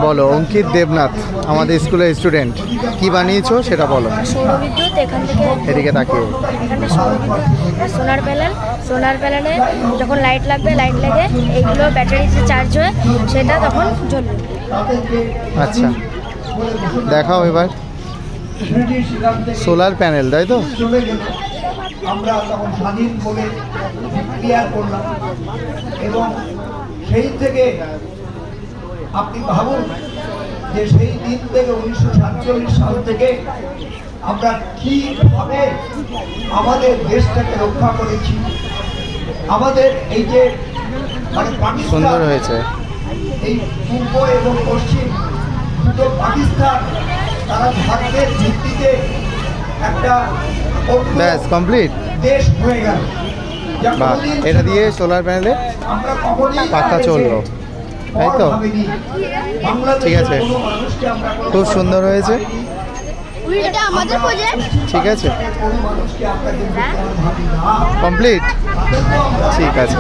বলো, অঙ্কিত দেবনাথ আমাদের স্কুলের স্টুডেন্ট, কি বানিয়েছো সেটা বলো। সৌরবিদ্যুৎ এখান থেকে এদিকে তাকিয়ে। এখানে সৌরবিদ্যুৎ সোলার প্যানেলে যখন লাইট লাগবে, লাইট লেগে এইগুলো ব্যাটারিতে চার্জ হয়ে সেটা তখন জ্বলবে। আচ্ছা, দেখাও এবার। সোলার প্যানেল, তাই তো? আমরা তখন স্বাধীন বলে ক্লিয়ার করলাম এবং সেই থেকে আপনি ভাবুন যে সেই দিন থেকে 1947 সাল থেকে আমরা কিভাবে আমাদের দেশটাকে রক্ষা করেছি। আমাদের এই যে মানে পাকিস্তান, সুন্দর হয়েছে। এই পূর্ব এবং পশ্চিম দুটো পাকিস্তান, তারা ভারতের ভিত্তিতে একটা ব্যাস কমপ্লিট। দেশ হয়ে গেল। বাহ, এটা দিয়ে সোলার প্যানেলে পাখা চললো, তাই তো? ঠিক আছে, খুব সুন্দর হয়েছে। এটা আমাদের প্রজেক্ট। ঠিক আছে, কমপ্লিট। ঠিক আছে।